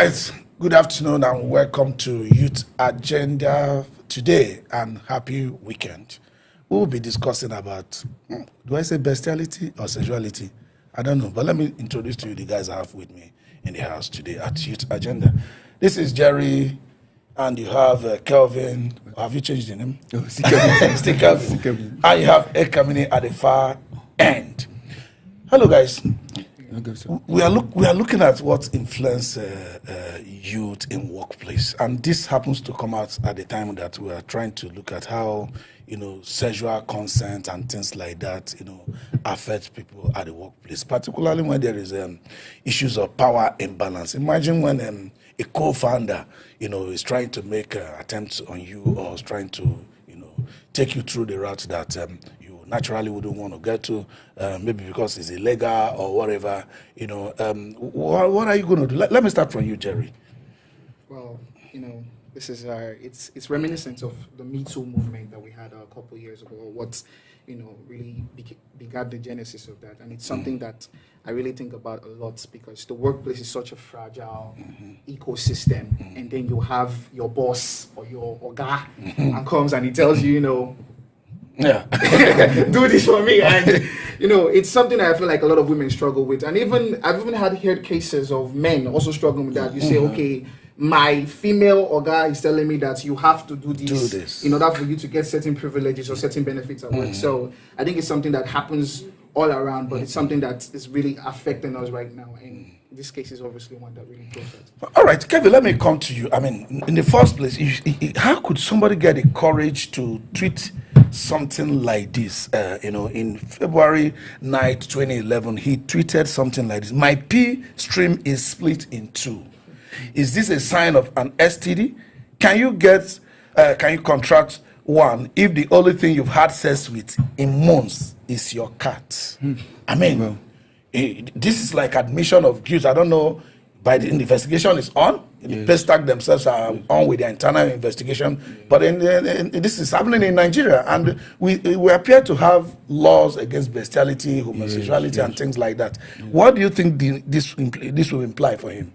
right, good afternoon and welcome to Youth Agenda today and happy weekend. We will be discussing about, do I say bestiality or sexuality? I don't know, but let me introduce to you the guys I have with me in the house today at Youth Agenda. This is Jerry, and you have Kelvin. Have you changed the name? Oh, still Kelvin. And you have Ekamini at the far end. Hello, guys. We are looking at what influence youth in workplace, and this happens to come out at the time that we are trying to look at how sexual consent and things like that affect people at the workplace, particularly when there is issues of power imbalance. Imagine when a co-founder is trying to make attempts on you, or is trying to take you through the route that naturally wouldn't want to get to, maybe because it's illegal or whatever. What are you going to do? Let me start from you, Jerry. Well, this is it's reminiscent of the Me Too movement that we had a couple years ago. What really begat the genesis of that, and it's something that I really think about a lot, because the workplace is such a fragile ecosystem, and then you have your boss or your oga and comes and he tells you, yeah, do this for me, and it's something that I feel like a lot of women struggle with, and I've even heard cases of men also struggling with that. You say, okay, my female oga is telling me that you have to do this in order for you to get certain privileges or certain benefits at work. So I think it's something that happens all around, but it's something that is really affecting us right now, and this case is obviously one that really goes that. All right, Kevin, let me come to you. I mean, in the first place, how could somebody get the courage to tweet something like this? In February 9th, 2011, he tweeted something like this: "My P stream is split in two. Is this a sign of an STD? Can you contract one if the only thing you've had sex with in months is your cat?" I mean, this is like admission of guilt. I don't know, the investigation is on. The Paystack themselves are on with their internal investigation. But this is happening in Nigeria, and we appear to have laws against bestiality, homosexuality, and things like that. What do you think this will imply for him?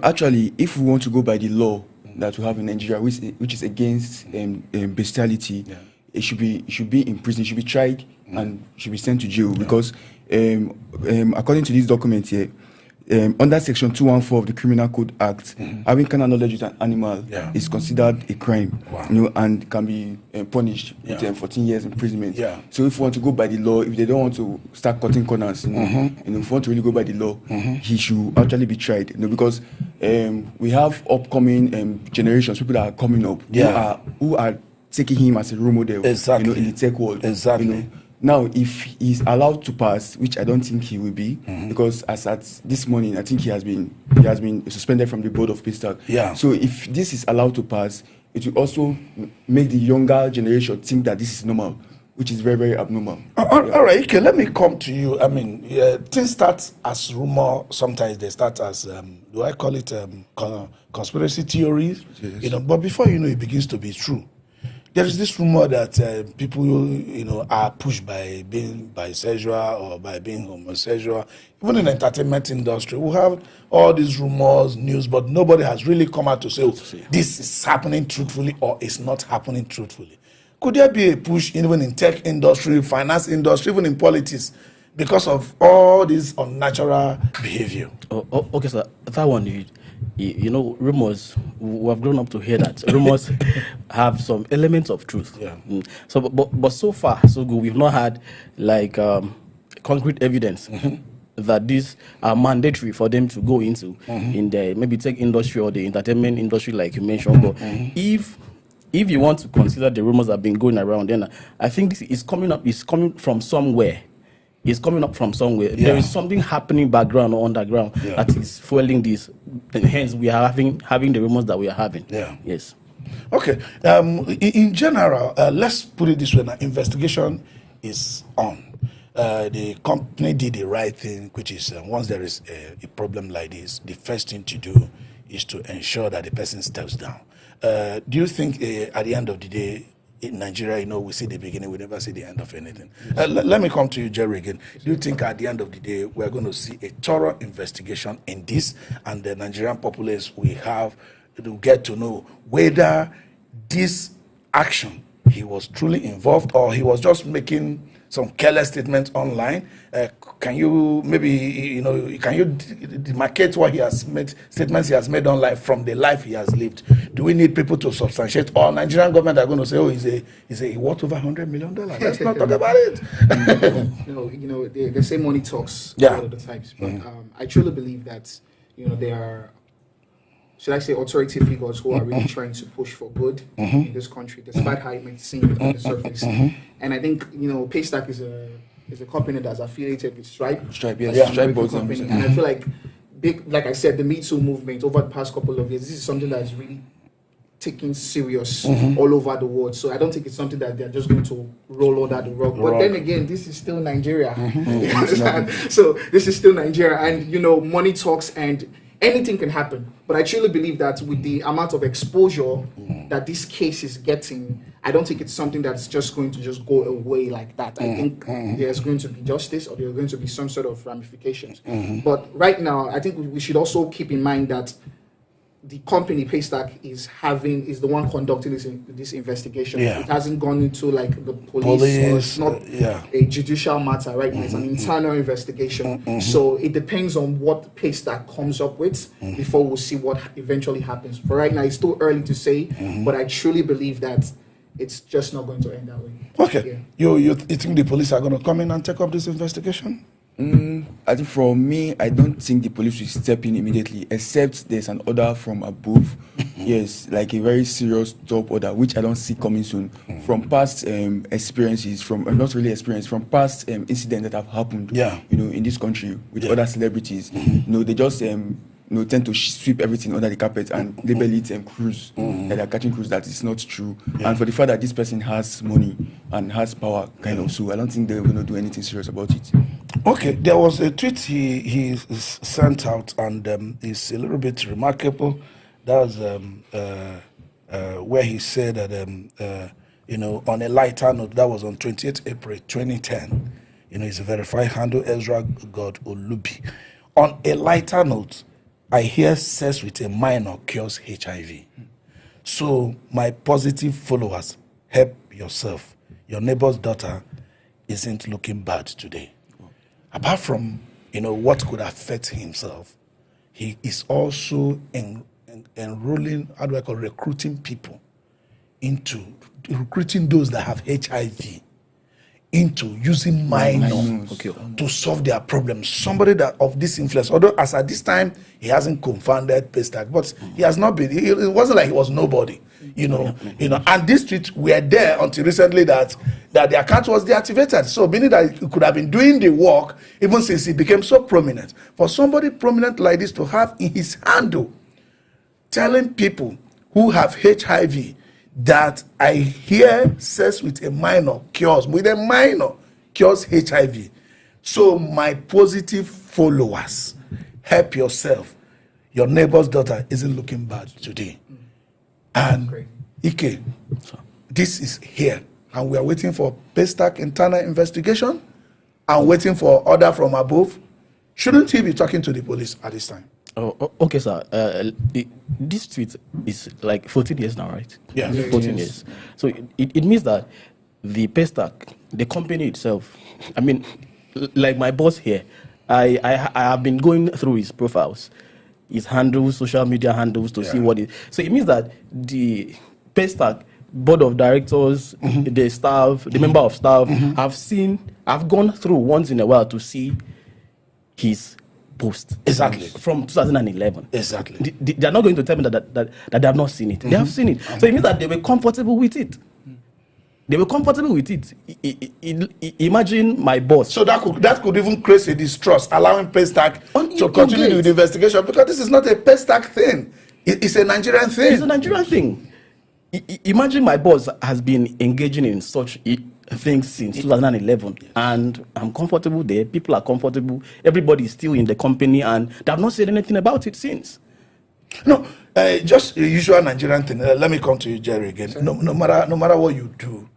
Actually, if we want to go by the law that we have in Nigeria, which is against bestiality, it should be in prison, should be tried, and should be sent to jail, because according to this document here, under Section 214 of the Criminal Code Act, having carnal knowledge with an animal is considered a crime, and can be punished with 14 years imprisonment. So if we want to go by the law, if they don't want to start cutting corners, and if we want to really go by the law, he should actually be tried. Because we have upcoming generations, people that are coming up, who are taking him as a role model, in the tech world. Now, if he's allowed to pass, which I don't think he will be, because as at this morning, I think he has been suspended from the board of Paystack. So if this is allowed to pass, it will also make the younger generation think that this is normal, which is very, very abnormal. All right, okay, let me come to you. I mean, things start as rumor. Sometimes they start as, do I call it conspiracy theories? But before it begins to be true. There is this rumor that people, are pushed by being bisexual or by being homosexual. Even in the entertainment industry, we have all these rumors, news, but nobody has really come out to say, this is happening truthfully or it's not happening truthfully. Could there be a push even in tech industry, finance industry, even in politics, because of all this unnatural behavior? Okay, so that one, rumors, we have grown up to hear that rumors have some elements of truth. So, but so far so good. We've not had concrete evidence that these are mandatory for them to go into in the maybe tech industry or the entertainment industry, like you mentioned. But if you want to consider the rumors that have been going around, then I think this is coming up. It's coming from somewhere. It's coming up from somewhere. There is something happening background or underground that is fueling this. And hence, we are having the rumors that we are having. Yes. Okay. In general, let's put it this way: now, investigation is on. The company did the right thing, which is once there is a problem like this, the first thing to do is to ensure that the person steps down. Do you think at the end of the day, in Nigeria, you know, we see the beginning, we never see the end of anything. Let me come to you, Jerry, again. Do you think at the end of the day, we're going to see a thorough investigation in this, and the Nigerian populace we have to get to know whether this action, he was truly involved or he was just making some careless statements online? Can you maybe, you know, can you demarcate what he has made, statements he has made online from the life he has lived? Do we need people to substantiate? Or Nigerian government are going to say, oh, he's a worth over $100 million? Let's not talk about it. They say money talks a Yeah. lot of the times, but I truly believe that, you know, there are, should I say, authority figures who are really trying to push for good in this country, despite how it may seem on the surface. And I think, you know, Paystack is a company that's affiliated with Stripe. Stripe, yes. That's an Stripe American bought them. company. And I feel like, like I said, the Me Too movement over the past couple of years, this is something that's really taken serious all over the world. So I don't think it's something that they're just going to roll under the rug. But then again, this is still Nigeria. You understand? So this is still Nigeria, and you know, money talks, and anything can happen. But I truly believe that with the amount of exposure that this case is getting, I don't think it's something that's just going to just go away like that. I think there's going to be justice, or there's going to be some sort of ramifications. But right now, I think we should also keep in mind that the company Paystack is the one conducting this investigation. Yeah. It hasn't gone into like the police or it's not a judicial matter right now. It's an internal investigation. So it depends on what Paystack comes up with before we'll see what eventually happens. For right now, it's too early to say, but I truly believe that it's just not going to end that way. Okay. Yeah. You think the police are going to come in and take up this investigation? I think for me, I don't think the police will step in immediately, except there's an order from above. Yes, like a very serious top order, which I don't see coming soon. From past experiences, not really experience, from past incidents that have happened, you know, in this country with other celebrities. You know, they just tend to sweep everything under the carpet and label it cruise, that they're catching cruise. That is not true. And for the fact that this person has money and has power, kind of, so I don't think they're going to do anything serious about it. Okay, there was a tweet he sent out, and it's a little bit remarkable. That was where he said that, you know, on a lighter note, that was on 28th April 2010. You know, it's a verified handle, Ezra God Olubi. On a lighter note, I hear sex with a minor cures HIV. So my positive followers, help yourself. Your neighbor's daughter isn't looking bad today. Apart from, you know, what could affect himself, he is also enrolling, recruiting people into, recruiting those that have HIV into using minors to solve their problems. Somebody that of this influence, although as at this time, he hasn't confounded Paystack, but he has not been, it wasn't like he was nobody, you know, and this tweet were there until recently that the account was deactivated. So meaning that he could have been doing the work even since he became so prominent. For somebody prominent like this to have in his handle telling people who have HIV that I hear sex with a minor cures HIV. So my positive followers, help yourself. Your neighbor's daughter isn't looking bad today. And Ike, this is here. And we are waiting for Paystack internal investigation and waiting for order from above. Shouldn't he be talking to the police at this time? Oh, okay, sir. This tweet is like 14 years now, right? Yeah. 14 years. So it means that the Paystack, the company itself, I mean, like my boss here, I have been going through his profiles, his handles, social media handles to see what it. So it means that the Paystack board of directors, the staff, the member of staff, I've gone through once in a while to see his post. Exactly. From 2011. Exactly. They are not going to tell me that they have not seen it. They have seen it. So it means that they were comfortable with it. They were comfortable with it. Imagine my boss. So that could even create a distrust, allowing Paystack to continue with the investigation, because this is not a Paystack thing. It's a Nigerian thing. It's a Nigerian thing. Imagine my boss has been engaging in such things since 2011, and I'm comfortable there. People are comfortable. Everybody is still in the company, and they have not said anything about it since. No, just a usual Nigerian thing. Let me come to you, Jerry, again. No matter what you do,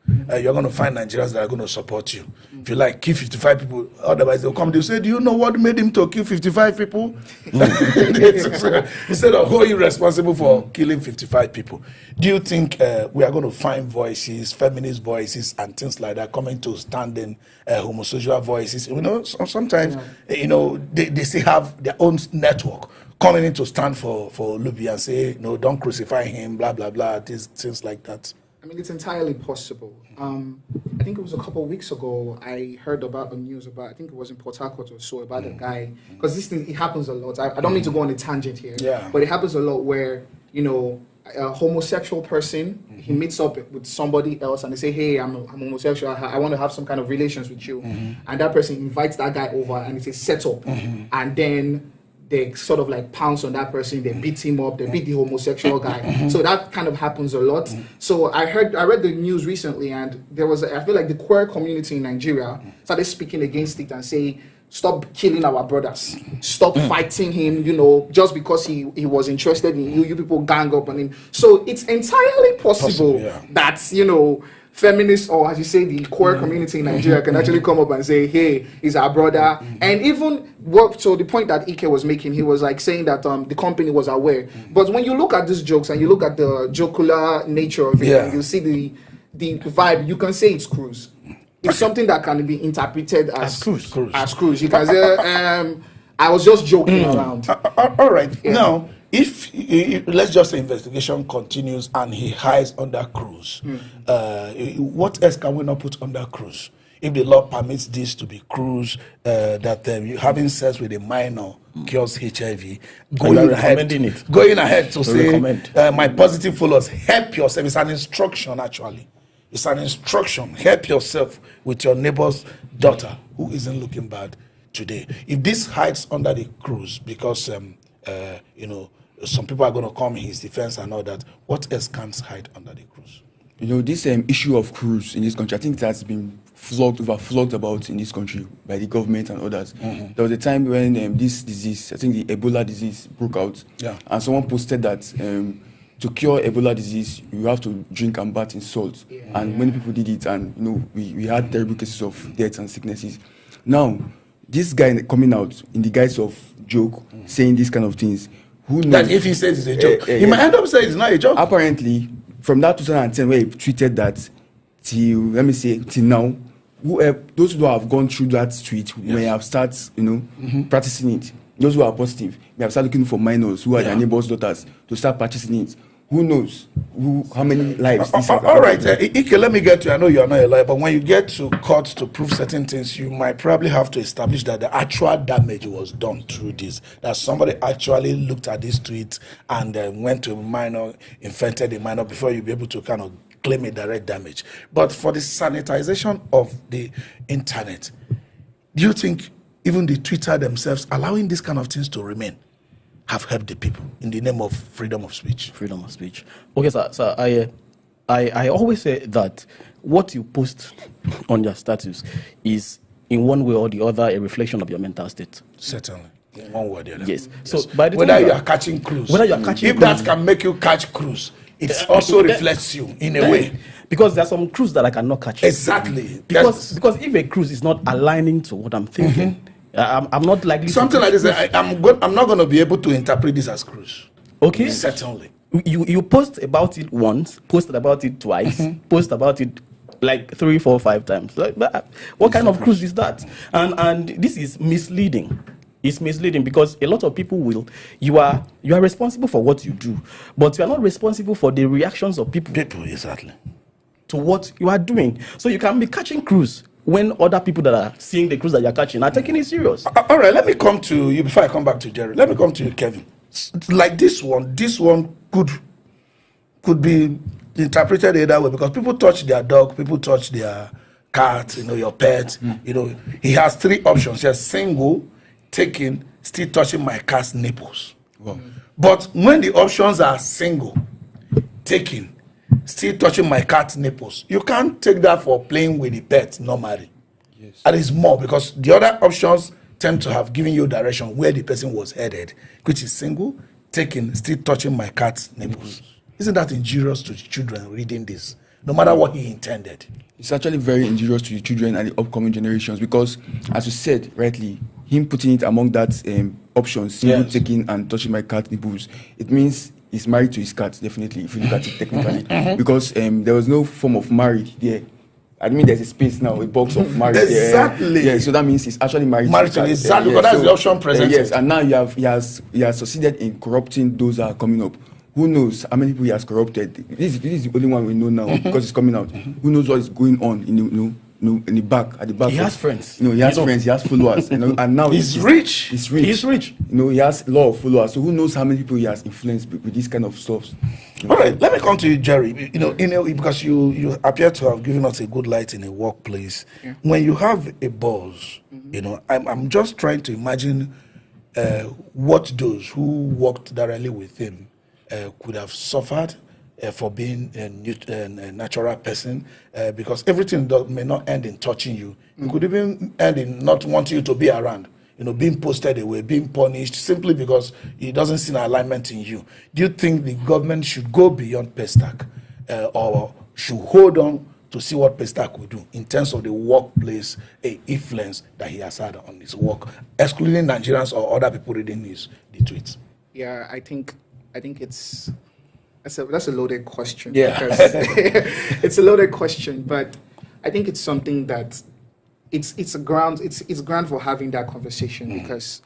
you're going to find Nigerians that are going to support you. If you like, kill 55 people, otherwise they'll come. They'll say, "Do you know what made him to kill 55 people?" Instead of who you responsible for killing 55 people. Do you think we are going to find voices, feminist voices, and things like that coming to stand in homosexual voices? You know, sometimes you know they still have their own network coming in to stand for Olubi and say, "No, don't crucify him," blah blah blah, things like that. I mean, it's entirely possible. I think it was a couple of weeks ago, I heard about the news about, I think it was in Port Harcourt or so, about a guy, because this thing, it happens a lot. I don't mean to go on a tangent here, but it happens a lot where, you know, a homosexual person, he meets up with somebody else and they say, "Hey, I'm homosexual, I want to have some kind of relations with you." And that person invites that guy over and it's a setup. And then they sort of like pounce on that person, they beat him up, they beat the homosexual guy. So that kind of happens a lot. So I read the news recently, and there was, I feel like the queer community in Nigeria started speaking against it and say, "Stop killing our brothers. Stop fighting him, you know, just because he was interested in you people gang up on him." So it's entirely possible that, you know, feminists, or as you say, the queer community in Nigeria can actually come up and say, "Hey, he's our brother." And even so the point that Ike was making, he was like saying that the company was aware. But when you look at these jokes and you look at the jocular nature of it, and you see the vibe, you can say it's cruise. It's something that can be interpreted as cruise. As cruise. You can say, "I was just joking around." All right. Now, if let's just say investigation continues and he hides under cruise, what else can we not put under cruise? If the law permits this to be cruise, that having sex with a minor cures HIV, going ahead to say, "My positive followers, help yourself." It's an instruction, actually. It's an instruction. Help yourself with your neighbor's daughter who isn't looking bad today. If this hides under the cruise, because you know, some people are going to come in his defense and all that, what else can't hide under the cruise? You know, this issue of cruise in this country, I think that's been overflogged about in this country by the government and others. There was a time when this disease, I think the Ebola disease, broke out, and someone posted that to cure Ebola disease, you have to drink and bath in salt. And many people did it, and you know, we had terrible cases of deaths and sicknesses. Now, this guy coming out in the guise of joke, saying these kind of things, who knows? That if he says it's a joke, he might end up saying it's not a joke. Apparently, from that 2010 where he tweeted that till now, those who have gone through that tweet may have started, you know, practicing it. Those who are positive may have started looking for minors who are their neighbors' daughters to start practicing it. Who knows how many lives this has all right, Ike, let me get to, I know you are not a lawyer, but when you get to court to prove certain things, you might probably have to establish that the actual damage was done through this, that somebody actually looked at this tweet and went to a minor, infected a minor, before you'll be able to kind of claim a direct damage. But for the sanitization of the internet, do you think even the Twitter themselves allowing these kind of things to remain have helped the people in the name of freedom of speech? Freedom of speech. Okay, sir. So I always say that what you post on your status is in one way or the other a reflection of your mental state. Certainly. In one way or the other. Yes. So by the whether you are catching cruise, if that can make you catch cruise, it also reflects you in a way. Because there's some cruise that I cannot catch. Exactly. Because if a cruise is not aligning to what I'm thinking, I'm not likely something like this. I'm not going to be able to interpret this as cruise. Okay. Certainly. You post about it once, posted about it twice, post about it like 3, 4, 5 times. Like, what kind of cruise is that? And this is misleading. It's misleading because a lot of people you are responsible for what you do, but you are not responsible for the reactions of people. Exactly. To what you are doing. So you can be catching cruise when other people that are seeing the cruise that you're catching are taking it serious. All right, let me come to you before I come back to Jerry. Let me come to you, Kevin. Like this one could be interpreted either way, because people touch their dog, people touch their cat, you know, your pet. You know, he has 3 options. He has single, taking, still touching my cat's nipples. Wow. But when the options are single, taking, still touching my cat's nipples, you can't take that for playing with the pet normally. Yes. And it's more because the other options tend to have given you direction where the person was headed, which is single, taking, still touching my cat's nipples. Isn't that injurious to children reading this? No matter what he intended. It's actually very injurious to the children and the upcoming generations because, as you said rightly, him putting it among that options, single taking and touching my cat nipples, it means he's married to his cat, definitely, if you look at it technically. Because there was no form of married there. I mean, there's a space now, a box of marriage. Exactly. Yeah, so that means he's actually married to his cat. Exactly, because that's the option presented. Yes, and now he has succeeded in corrupting those that are coming up. Who knows how many people he has corrupted? This is the only one we know now because it's coming out. Who knows what is going on in the back, at the back? He has friends. He has friends. He has followers. And now he's rich. He's rich. He's rich. He has a lot of followers. So who knows how many people he has influenced with this kind of stuff? All right, let me come to you, Jerry. Because you appear to have given us a good light in a workplace. Yeah. When you have a boss, I'm just trying to imagine what those who worked directly with him could have suffered for being a natural person, because everything may not end in touching you. It could even end in not wanting you to be around, being posted away, being punished simply because he doesn't see an alignment in you. Do you think the government should go beyond Paystack or should hold on to see what Paystack will do in terms of the workplace influence that he has had on his work, excluding Nigerians or other people reading the tweets? Yeah, I think that's a loaded question. Yeah, it's a loaded question, but I think it's something that it's ground for having that conversation because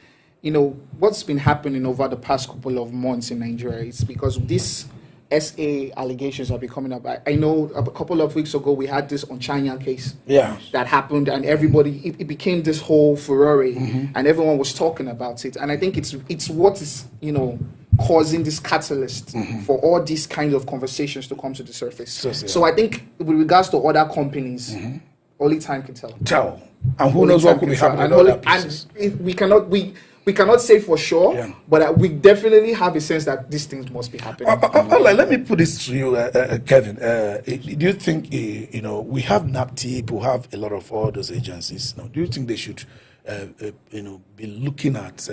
what's been happening over the past couple of months in Nigeria is because these SA allegations have been coming up. I know a couple of weeks ago we had this Onchanya case that happened, and everybody it became this whole furore, and everyone was talking about it. And I think it's what is causing this catalyst for all these kinds of conversations to come to the surface. So I think with regards to other companies, only time can tell. And who knows what could be happening in other places. And we cannot say for sure, but we definitely have a sense that these things must be happening. All right, let me put this to you, Kevin. Do you think, we have NAPTIP, we have a lot of all those agencies now. Do you think they should, be looking at,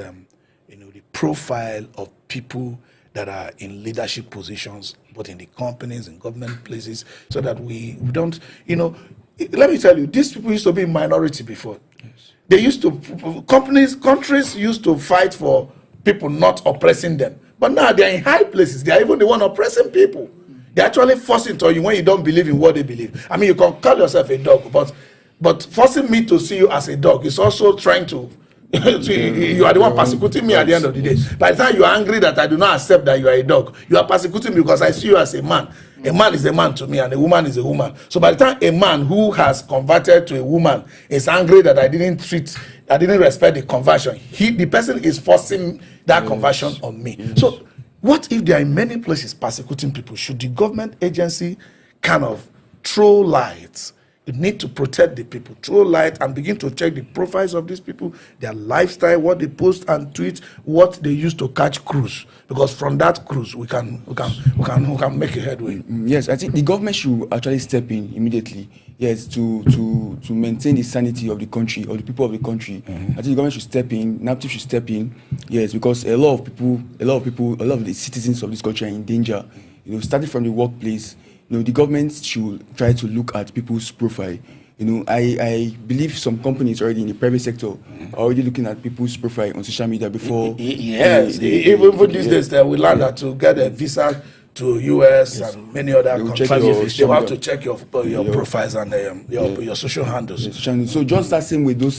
the profile of people that are in leadership positions, both in the companies and government places, so that we don't, let me tell you, these people used to be in minority before. Yes. They used to, countries used to fight for people not oppressing them. But now they're in high places. They are even the one oppressing people. They're actually forcing to you when you don't believe in what they believe. I mean, you can call yourself a dog, but forcing me to see you as a dog is also trying to, you are the one persecuting me at the end of the day. By the time you are angry that I do not accept that you are a dog, you are persecuting me because I see you as a man. A man is a man to me and a woman is a woman. So by the time a man who has converted to a woman is angry that I didn't respect the conversion, the person is forcing that conversion on me. So what if there are many places persecuting people? Should the government agency kind of throw light? You need to protect the people, throw light and begin to check the profiles of these people, their lifestyle, what they post and tweet, what they use to catch cruise. Because from that cruise, we can make a headway. Yes, I think the government should actually step in immediately. Yes, to maintain the sanity of the country or the people of the country. I think the government should step in. NAPTIP should step in. Yes, because a lot of the citizens of this country are in danger. Starting from the workplace. The government should try to look at people's profile. I believe some companies already in the private sector are already looking at people's profile on social media before. Yes, even these days we learn that to get a visa to US and many other countries, you have to check your profiles and your social handles. So just that same way those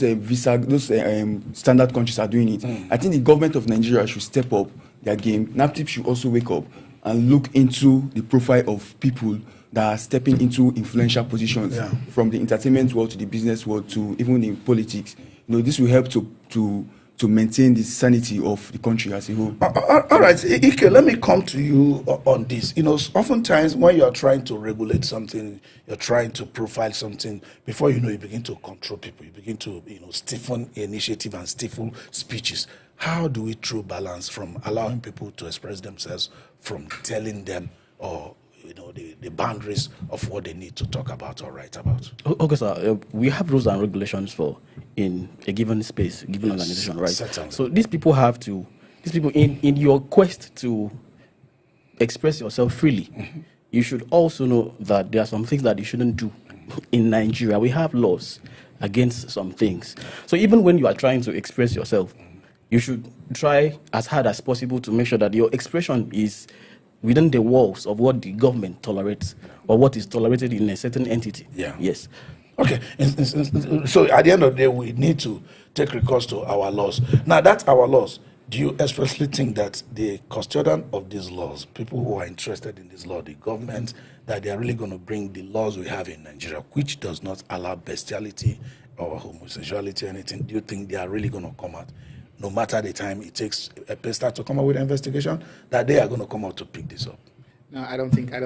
standard countries are doing it. I think the government of Nigeria should step up their game. NAPTIP should also wake up and look into the profile of people that are stepping into influential positions from the entertainment world to the business world to even in politics. This will help to maintain the sanity of the country as a whole. All right, Ike, let me come to you on this. Oftentimes when you are trying to regulate something, you're trying to profile something, before you begin to control people, you begin to stiffen initiative and stiffen speeches. How do we true balance from allowing people to express themselves from telling them or the boundaries of what they need to talk about or write about? Okay, sir. We have rules and regulations for in a given space, given organization, right? Certainly. So these people have to these people, in your quest to express yourself freely, you should also know that there are some things that you shouldn't do. In Nigeria, we have laws against some things. So even when you are trying to express yourself, you should try as hard as possible to make sure that your expression is within the walls of what the government tolerates or what is tolerated in a certain entity. Yeah. Yes. Okay. So at the end of the day, we need to take recourse to our laws. Now, that's our laws. Do you especially think that the custodian of these laws, people who are interested in this law, the government, that they are really going to bring the laws we have in Nigeria, which does not allow bestiality or homosexuality or anything, do you think they are really going to come out, no matter the time it takes a Paystack to come out with an investigation, that they are going to come out to pick this up? No, I don't think so. I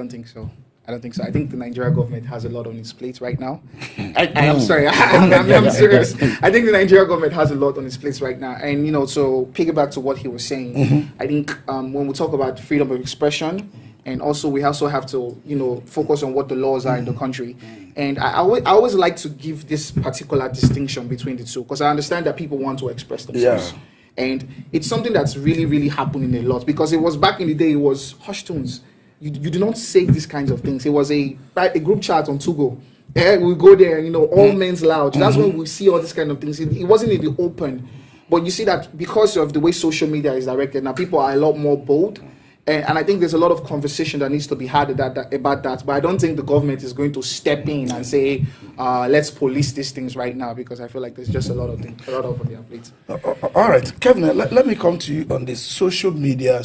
don't think so. I think the Nigerian government has a lot on its plate right now. I am sorry. I'm serious. I think the Nigerian government has a lot on its plate right now. And, so piggyback to what he was saying, I think when we talk about freedom of expression, and also we also have to, focus on what the laws are in the country. And I always like to give this particular distinction between the two, because I understand that people want to express themselves. Yeah. And it's something that's really, really happening a lot, because it was back in the day, it was hushed tones. You do not say these kinds of things. It was a group chat on Tugo. We go there, all men's lounge. That's when we see all these kind of things. It wasn't in the open. But you see that because of the way social media is directed, now people are a lot more bold. And I think there's a lot of conversation that needs to be had about that. But I don't think the government is going to step in and say, let's police these things right now, because I feel like there's just a lot of on their plate. All right, Kevin, let me come to you on this social media.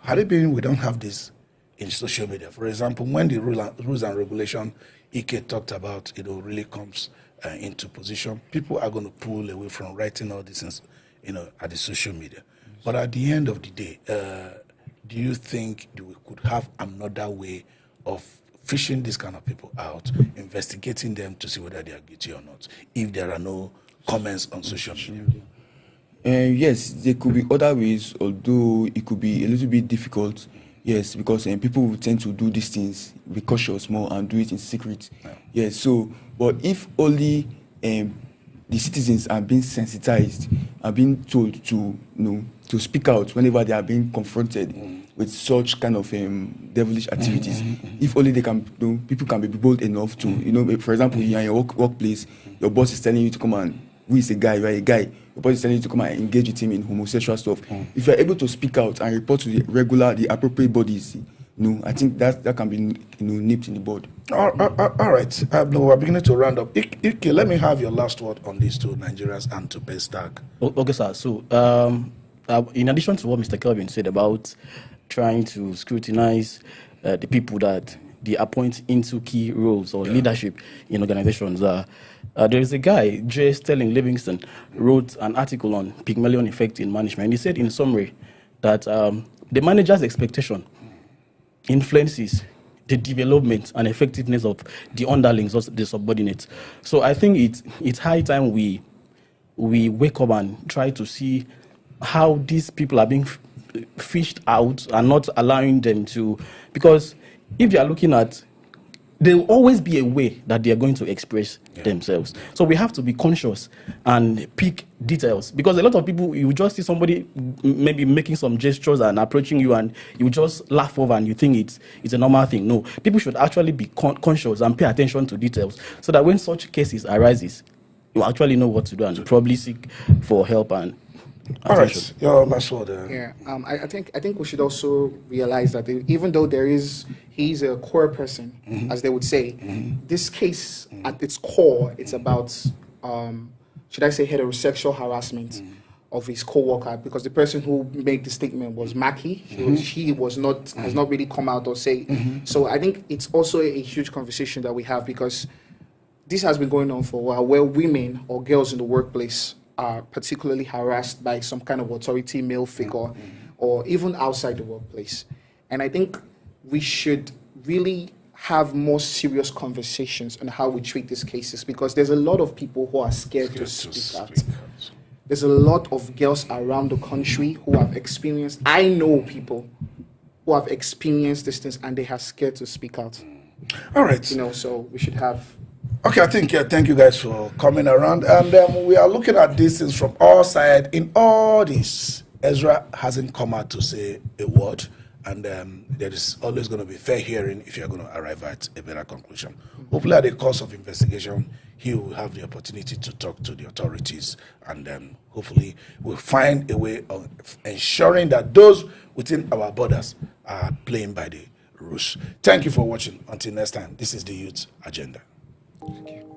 Had it been we don't have this in social media, for example, when the rules and regulation Ike talked about, really comes into position, people are going to pull away from writing all these things, at the social media. But at the end of the day, do you think we could have another way of fishing these kind of people out, investigating them to see whether they are guilty or not, if there are no comments on social media? Yes, there could be other ways, although it could be a little bit difficult. Yes, because people will tend to do these things, be cautious more and do it in secret. Yeah. Yes, so, but if only the citizens are being sensitized, are being told to, to speak out whenever they are being confronted with such kind of devilish activities. If only they can, people can be bold enough to, for example, you're in your workplace, your boss is telling you to come and, who is a guy, you are a guy, your boss is telling you to come and engage with him in homosexual stuff. If you're able to speak out and report to the appropriate bodies, I think that can be nipped in the bud. All right. We're beginning to round up. Ike, let me have your last word on these two, Nigerians and to Paystack. Okay, sir. So, in addition to what Mr. Kelvin said about trying to scrutinize the people that they appoint into key roles or leadership in organizations, there is a guy, J. Sterling Livingston, wrote an article on Pygmalion effect in management. He said in summary that the manager's expectation influences the development and effectiveness of the underlings, or the subordinates. So I think it's high time we wake up and try to see how these people are being fished out and not allowing them to, because if you are looking at, there will always be a way that they are going to express themselves. So we have to be conscious and pick details, because a lot of people, you just see somebody maybe making some gestures and approaching you, and you just laugh over and you think it's a normal thing. No, people should actually be conscious and pay attention to details, so that when such cases arises, you actually know what to do and probably seek for help and all right, your last word. I think we should also realize that even though he's a core person, as they would say, this case at its core, it's about, should I say, heterosexual harassment of his co-worker, because the person who made the statement was Mackie. He has not really come out or say. So I think it's also a huge conversation that we have, because this has been going on for a while, where women or girls in the workplace are particularly harassed by some kind of authority male figure, or even outside the workplace. And I think we should really have more serious conversations on how we treat these cases, because there's a lot of people who are scared to speak out. There's a lot of girls around the country who have experienced, I know people who have experienced these things and they are scared to speak out. All right. So we should have Okay, I think thank you guys for coming around, and we are looking at these things from all sides. In all this, Ezra hasn't come out to say a word, and there is always going to be fair hearing if you're going to arrive at a better conclusion. Hopefully, at the course of investigation, he will have the opportunity to talk to the authorities, and hopefully, we'll find a way of ensuring that those within our borders are playing by the rules. Thank you for watching. Until next time, this is the Youth Agenda. Thank you.